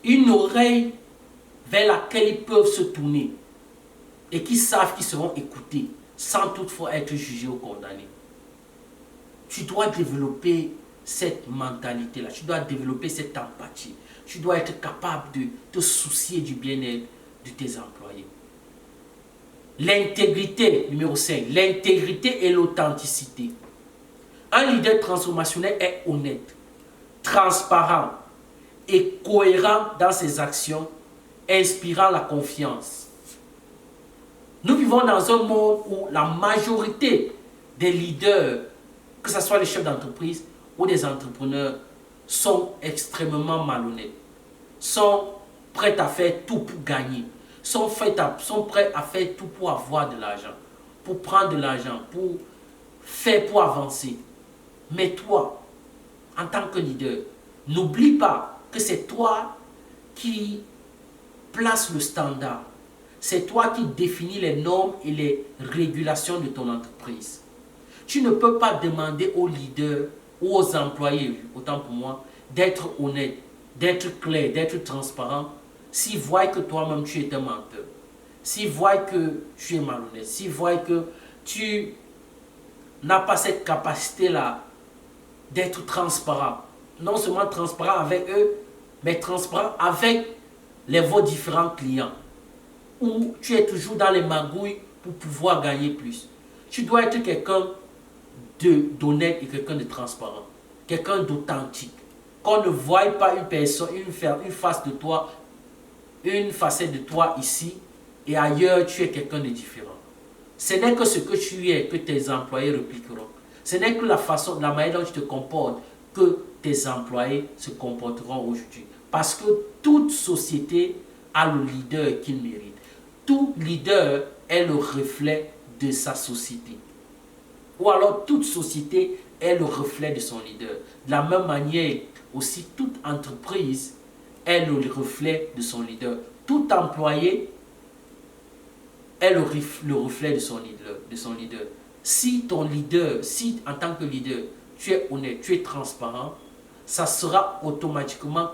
une oreille vers laquelle ils peuvent se tourner et qui savent qu'ils seront écoutés sans toutefois être jugés ou condamnés. Tu dois développer cette mentalité-là, tu dois développer cette empathie, tu dois être capable de te soucier du bien-être de tes employés. L'intégrité, numéro 5, l'intégrité et l'authenticité. Un leader transformationnel est honnête, transparent et cohérent dans ses actions, inspirant la confiance. Nous vivons dans un monde où la majorité des leaders, que ce soit les chefs d'entreprise ou des entrepreneurs, sont extrêmement malhonnêtes, sont prêts à faire tout pour gagner, sont prêts à faire tout pour avoir de l'argent, pour prendre de l'argent, pour avancer. Mais toi, en tant que leader, n'oublie pas que c'est toi qui place le standard. C'est toi qui définis les normes et les régulations de ton entreprise. Tu ne peux pas demander aux leaders ou aux employés, autant pour moi, d'être honnête, d'être clair, d'être transparent, s'ils voient que toi-même tu es un menteur, s'ils voient que tu es malhonnête, s'ils voient que tu n'as pas cette capacité-là d'être transparent, non seulement transparent avec eux, mais transparent avec vos différents clients, où tu es toujours dans les magouilles pour pouvoir gagner plus. Tu dois être quelqu'un d'honnête et quelqu'un de transparent, quelqu'un d'authentique. Qu'on ne voie pas une personne, une face de toi, une facette de toi ici, et ailleurs tu es quelqu'un de différent. Ce n'est que ce que tu es que tes employés répliqueront. Ce n'est que la manière dont tu te comportes que tes employés se comporteront aujourd'hui. Parce que toute société a le leader qu'il mérite. Tout leader est le reflet de sa société. Ou alors toute société est le reflet de son leader. De la même manière, aussi toute entreprise est le reflet de son leader. Tout employé est le reflet de son leader. Si ton leader, si en tant que leader, tu es honnête, tu es transparent, ça sera automatiquement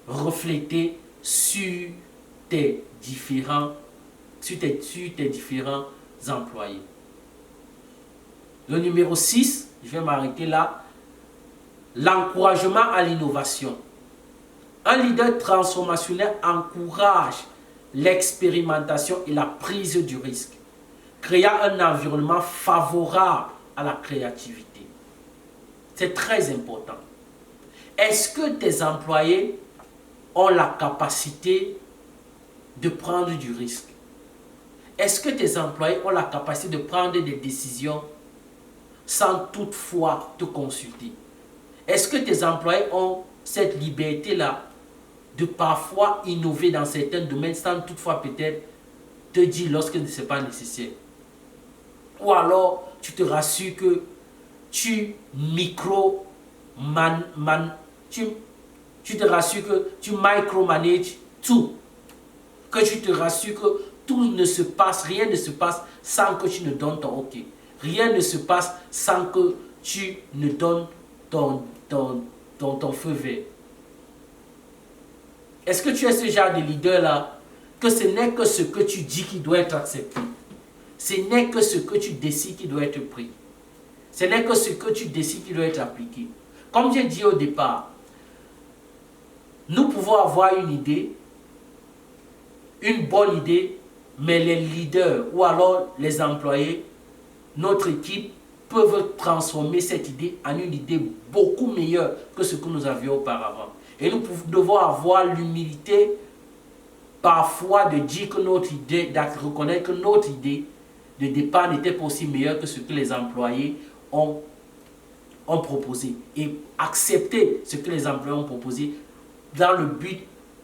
reflété sur tes différents employés. Le numéro 6, je vais m'arrêter là, l'encouragement à l'innovation. Un leader transformationnel encourage l'expérimentation et la prise du risque, créant un environnement favorable à la créativité. C'est très important. Est-ce que tes employés ont la capacité de prendre du risque? Est-ce que tes employés ont la capacité de prendre des décisions sans toutefois te consulter? Est-ce que tes employés ont cette liberté-là de parfois innover dans certains domaines sans toutefois peut-être te dire lorsque ce n'est pas nécessaire? Ou alors tu te rassures que tu te rassures que tu micromanages tout, que tu te rassures que tout ne se passe, rien ne se passe sans que tu ne donnes ton OK. Rien ne se passe sans que tu ne donnes ton feu vert. Est-ce que tu es ce genre de leader-là, que ce n'est que ce que tu dis qui doit être accepté? Ce n'est que ce que tu décides qui doit être pris. Ce n'est que ce que tu décides qui doit être appliqué. Comme j'ai dit au départ, nous pouvons avoir une idée, une bonne idée, mais les leaders ou alors les employés, notre équipe, peuvent transformer cette idée en une idée beaucoup meilleure que ce que nous avions auparavant. Et nous devons avoir l'humilité parfois de dire que notre idée, de reconnaître que notre idée de départ n'était pas aussi meilleure que ce que les employés ont proposé. Et accepter ce que les employés ont proposé dans le but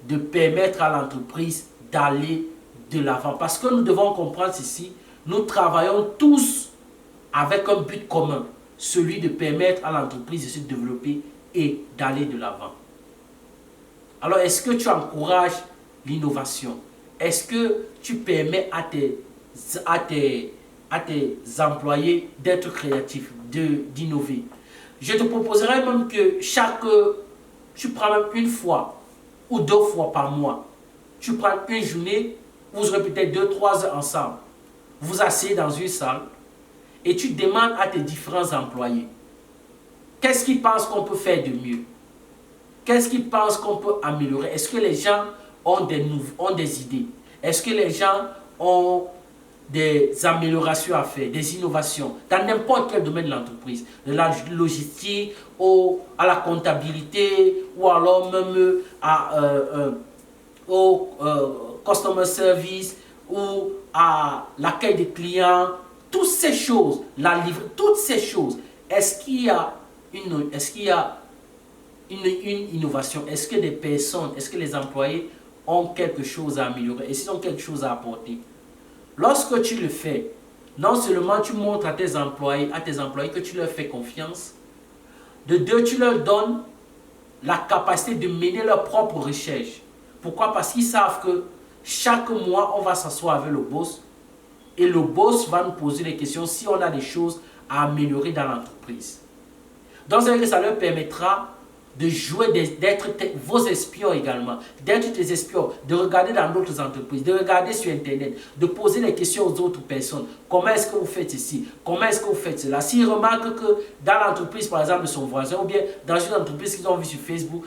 de permettre à l'entreprise d'aller de l'avant. Parce que nous devons comprendre ceci, nous travaillons tous avec un but commun, celui de permettre à l'entreprise de se développer et d'aller de l'avant. Alors, est-ce que tu encourages l'innovation? Est-ce que tu permets à tes employés d'être créatifs, d'innover? Je te proposerais même que chaque Tu prends même une fois ou 2 fois par mois. Tu prends une journée, vous aurez peut-être 2-3 heures ensemble. Vous asseyez dans une salle et tu demandes à tes différents employés qu'est-ce qu'ils pensent qu'on peut faire de mieux? Qu'est-ce qu'ils pensent qu'on peut améliorer? Est-ce que les gens ont des idées? Est-ce que les gens ont des améliorations à faire, des innovations dans n'importe quel domaine de l'entreprise, de la logistique, à la comptabilité, ou alors même au customer service, ou à l'accueil des clients, toutes ces choses, la livraison, toutes ces choses. Est-ce qu'il y a une innovation? Est-ce que les personnes, est-ce que les employés ont quelque chose à améliorer? Est-ce qu'ils ont quelque chose à apporter? Lorsque tu le fais, non seulement tu montres à tes employés que tu leur fais confiance, de deux, tu leur donnes la capacité de mener leur propre recherche. Pourquoi? Parce qu'ils savent que chaque mois, on va s'asseoir avec le boss et le boss va nous poser des questions si on a des choses à améliorer dans l'entreprise. Donc, ça leur permettra de jouer, d'être vos espions également, d'être tes espions, de regarder dans d'autres entreprises, de regarder sur Internet, de poser des questions aux autres personnes. Comment est-ce que vous faites ceci? Comment est-ce que vous faites cela? S'ils remarquent que dans l'entreprise, par exemple, de son voisin, ou bien dans une entreprise qu'ils ont vue sur Facebook,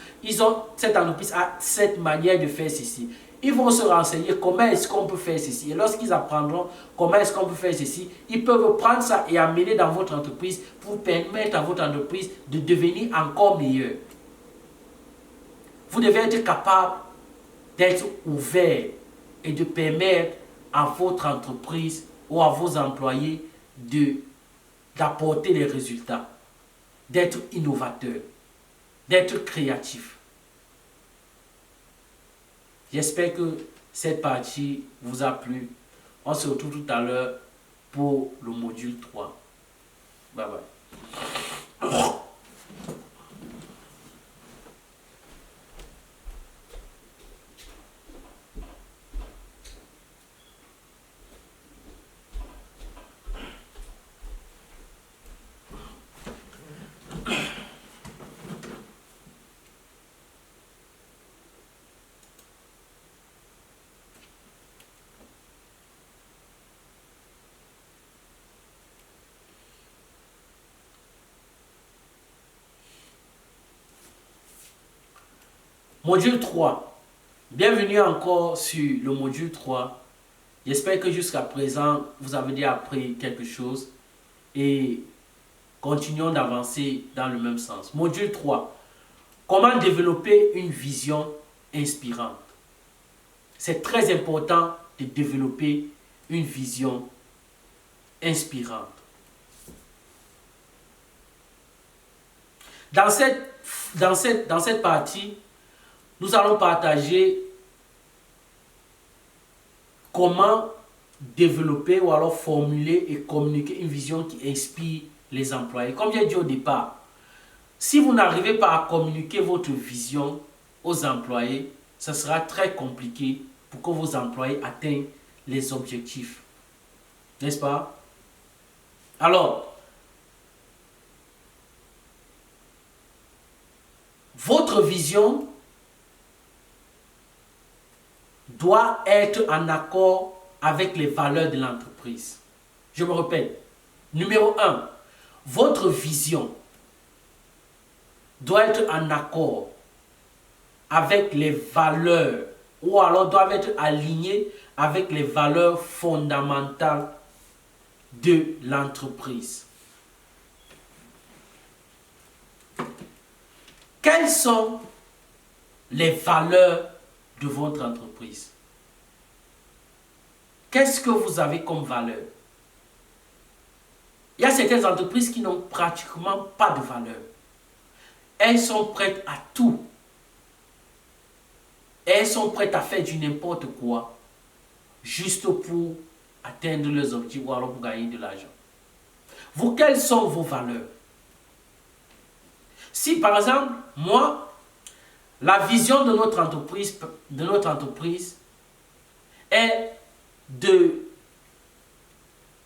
cette entreprise a cette manière de faire ceci. Ils vont se renseigner comment est-ce qu'on peut faire ceci. Et lorsqu'ils apprendront comment est-ce qu'on peut faire ceci, ils peuvent prendre ça et amener dans votre entreprise pour permettre à votre entreprise de devenir encore meilleure. Vous devez être capable d'être ouvert et de permettre à votre entreprise ou à vos employés d'apporter les résultats, d'être innovateur, d'être créatif. J'espère que cette partie vous a plu. On se retrouve tout à l'heure pour le module 3. Bye bye. Module 3. Bienvenue encore sur le module 3. J'espère que jusqu'à présent, vous avez déjà appris quelque chose et continuons d'avancer dans le même sens. Module 3. Comment développer une vision inspirante? C'est très important de développer une vision inspirante. Dans cette partie, nous allons partager comment développer ou alors formuler et communiquer une vision qui inspire les employés. Comme j'ai dit au départ, si vous n'arrivez pas à communiquer votre vision aux employés, ce sera très compliqué pour que vos employés atteignent les objectifs. N'est-ce pas? Alors, votre vision doit être en accord avec les valeurs de l'entreprise. Je me répète. Numéro 1, votre vision doit être en accord avec les valeurs ou alors doit être alignée avec les valeurs fondamentales de l'entreprise. Quelles sont les valeurs de votre entreprise? Qu'est-ce que vous avez comme valeur? Il y a certaines entreprises qui n'ont pratiquement pas de valeur. Elles sont prêtes à tout. Elles sont prêtes à faire du n'importe quoi juste pour atteindre leurs objectifs ou alors pour gagner de l'argent. Vous, quelles sont vos valeurs? Si par exemple, moi, la vision de notre entreprise est de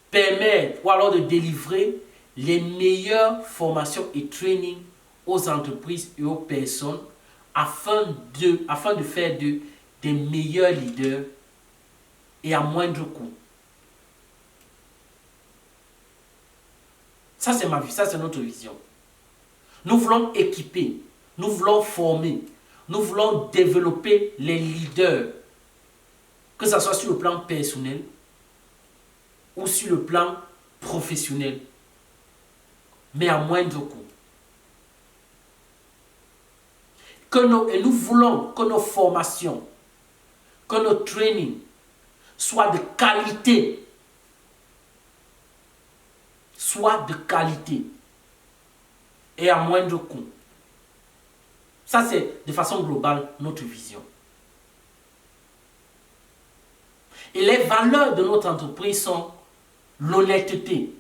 permettre ou alors de délivrer les meilleures formations et trainings aux entreprises et aux personnes afin de faire des meilleurs leaders et à moindre coût. Ça, c'est ma vie, ça, c'est notre vision. Nous voulons équiper, nous voulons former, nous voulons développer les leaders, que ce soit sur le plan personnel ou sur le plan professionnel, mais à moindre coût. Et nous voulons que nos formations, que nos trainings soient de qualité. Soient de qualité et à moindre coût. Ça, c'est de façon globale notre vision. Et les valeurs de notre entreprise sont l'honnêteté.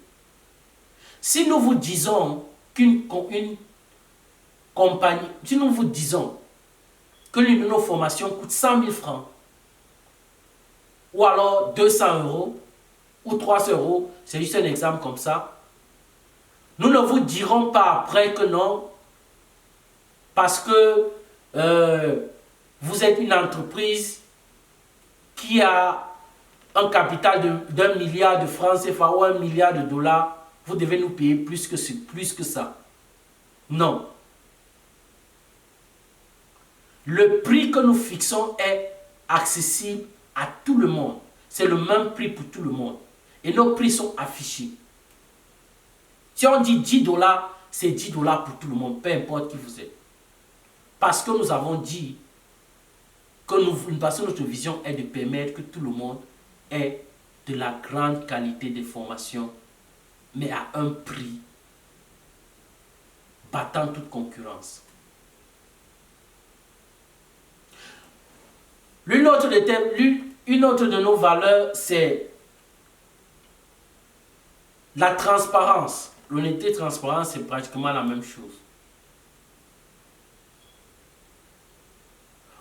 Si nous vous disons qu'une compagnie, si nous vous disons que l'une de nos formations coûte 100 000 francs, ou alors 200 euros, ou 300 euros, c'est juste un exemple comme ça, nous ne vous dirons pas après que non, parce que vous êtes une entreprise qui a un capital d'1 milliard de francs CFA ou 1 milliard de dollars, vous devez nous payer plus que ça. Non. Le prix que nous fixons est accessible à tout le monde. C'est le même prix pour tout le monde. Et nos prix sont affichés. Si on dit 10 dollars, c'est 10 dollars pour tout le monde, peu importe qui vous êtes. Parce que nous avons dit que notre vision est de permettre que tout le monde ait de la grande qualité de formation, mais à un prix battant toute concurrence. Une autre de nos valeurs, c'est la transparence. L'honnêteté et la transparence, c'est pratiquement la même chose.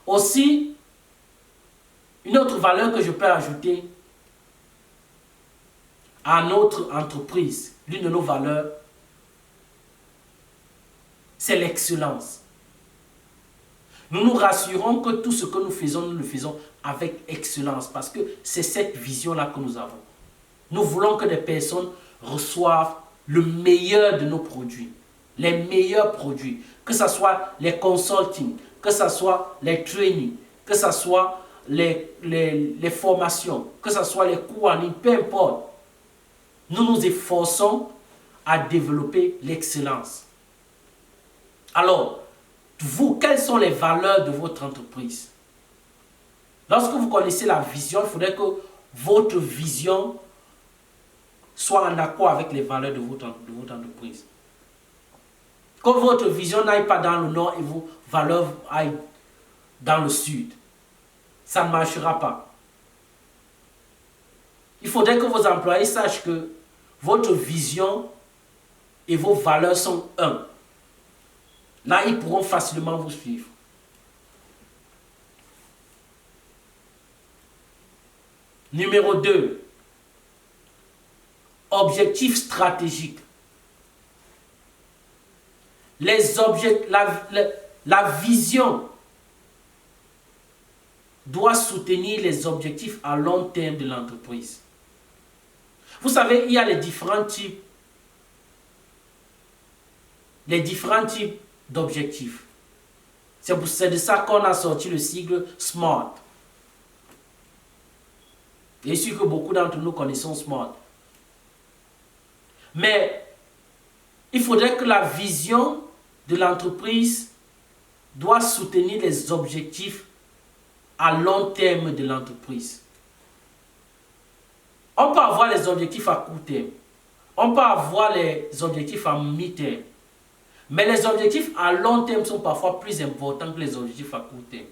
Aussi, une autre valeur que je peux ajouter à notre entreprise, l'une de nos valeurs, c'est l'excellence. Nous nous rassurons que tout ce que nous le faisons avec excellence, parce que c'est cette vision-là que nous avons. Nous voulons que les personnes reçoivent le meilleur de nos produits, les meilleurs produits, que ce soit les consulting, que ce soit les trainings, que ce soit les formations, que ce soit les cours en ligne, peu importe. Nous nous efforçons à développer l'excellence. Alors, vous, quelles sont les valeurs de votre entreprise? Lorsque vous connaissez la vision, il faudrait que votre vision soit en accord avec les valeurs de votre entreprise. Que votre vision n'aille pas dans le nord et vos valeurs aillent dans le sud. Ça ne marchera pas. Il faudrait que vos employés sachent que votre vision et vos valeurs sont un. Là, ils pourront facilement vous suivre. Numéro 2. Objectifs stratégiques. La vision doit soutenir les objectifs à long terme de l'entreprise. Vous savez, il y a les différents types d'objectifs. C'est de ça qu'on a sorti le sigle SMART. Et je suis sûr que beaucoup d'entre nous connaissons SMART. Mais il faudrait que la vision de l'entreprise doit soutenir les objectifs à long terme de l'entreprise. On peut avoir les objectifs à court terme. On peut avoir les objectifs à mi-terme. Mais les objectifs à long terme sont parfois plus importants que les objectifs à court terme.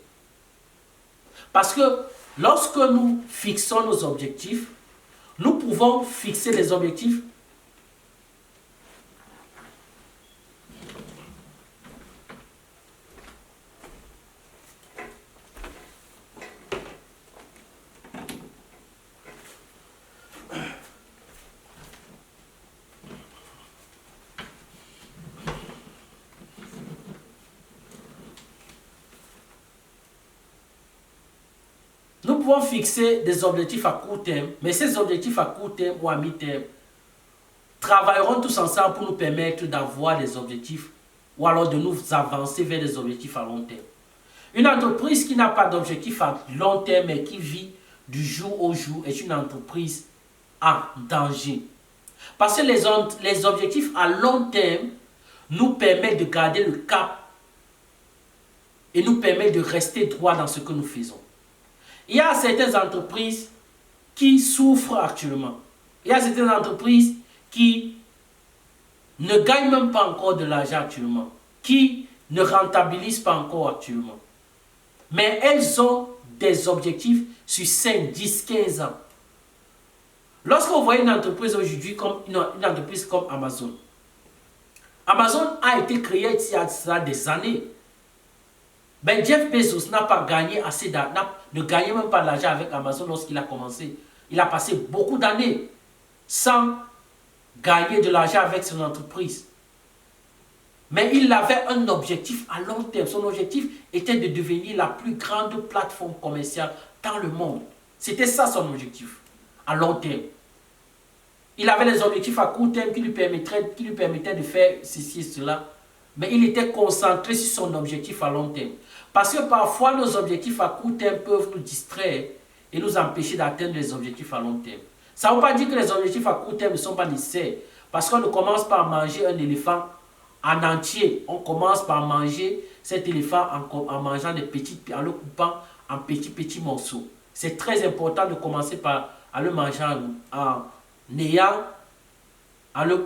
Parce que lorsque nous fixons nos objectifs, nous pouvons fixer les objectifs pouvons fixer des objectifs à court terme, mais ces objectifs à court terme ou à mi-terme travailleront tous ensemble pour nous permettre d'avoir des objectifs ou alors de nous avancer vers des objectifs à long terme. Une entreprise qui n'a pas d'objectif à long terme et qui vit du jour au jour est une entreprise en danger. Parce que les objectifs à long terme nous permettent de garder le cap et nous permettent de rester droit dans ce que nous faisons. Il y a certaines entreprises qui souffrent actuellement. Il y a certaines entreprises qui ne gagnent même pas encore de l'argent actuellement, qui ne rentabilisent pas encore actuellement. Mais elles ont des objectifs sur 5, 10, 15 ans. Lorsque vous voyez une entreprise aujourd'hui comme une entreprise comme Amazon, Amazon a été créée il y a ça des années. Ben Jeff Bezos n'a pas gagné assez d'argent, ne gagnait même pas de l'argent avec Amazon lorsqu'il a commencé. Il a passé beaucoup d'années sans gagner de l'argent avec son entreprise. Mais il avait un objectif à long terme. Son objectif était de devenir la plus grande plateforme commerciale dans le monde. C'était ça son objectif, à long terme. Il avait des objectifs à court terme qui lui permettaient de faire ceci et cela. Mais il était concentré sur son objectif à long terme. Parce que parfois, nos objectifs à court terme peuvent nous distraire et nous empêcher d'atteindre les objectifs à long terme. Ça ne veut pas dire que les objectifs à court terme ne sont pas nécessaires. Parce qu'on ne commence pas à manger un éléphant en entier. On commence par manger cet éléphant en mangeant en le coupant en petits morceaux. C'est très important de commencer par à le manger en le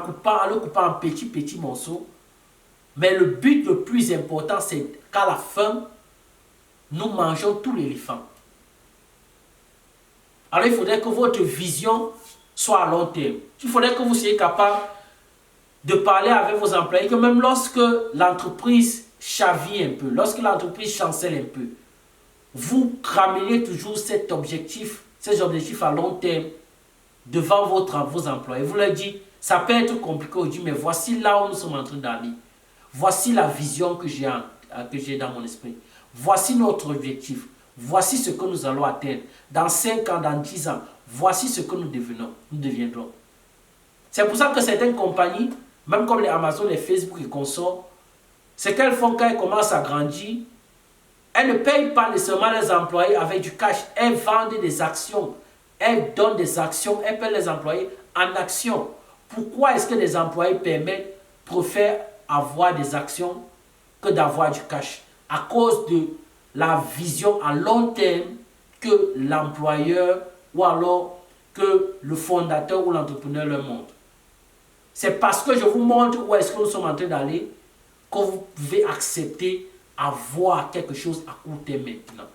coupant en petits morceaux. Mais le but le plus important, c'est qu'à la fin, nous mangeons tout l'éléphant. Alors il faudrait que votre vision soit à long terme. Il faudrait que vous soyez capable de parler avec vos employés, que même lorsque l'entreprise chavire un peu, lorsque l'entreprise chancelle un peu, vous ramenez toujours ces objectifs à long terme devant vos employés. Vous leur dites, ça peut être compliqué aujourd'hui, mais voici là où nous sommes en train d'aller. Voici la vision que j'ai dans mon esprit. Voici notre objectif. Voici ce que nous allons atteindre. Dans 5 ans, dans 10 ans, voici ce que nous deviendrons. C'est pour ça que certaines compagnies, même comme les Amazon, les Facebook et consorts, ce qu'elles font quand elles commencent à grandir, elles ne payent pas nécessairement les employés avec du cash. Elles vendent des actions. Elles donnent des actions. Elles payent les employés en actions. Pourquoi est-ce que les employés préfèrent avoir des actions que d'avoir du cash? À cause de la vision à long terme que l'employeur ou alors que le fondateur ou l'entrepreneur leur montre. C'est parce que je vous montre où est-ce que nous sommes en train d'aller que vous pouvez accepter avoir quelque chose à court terme maintenant.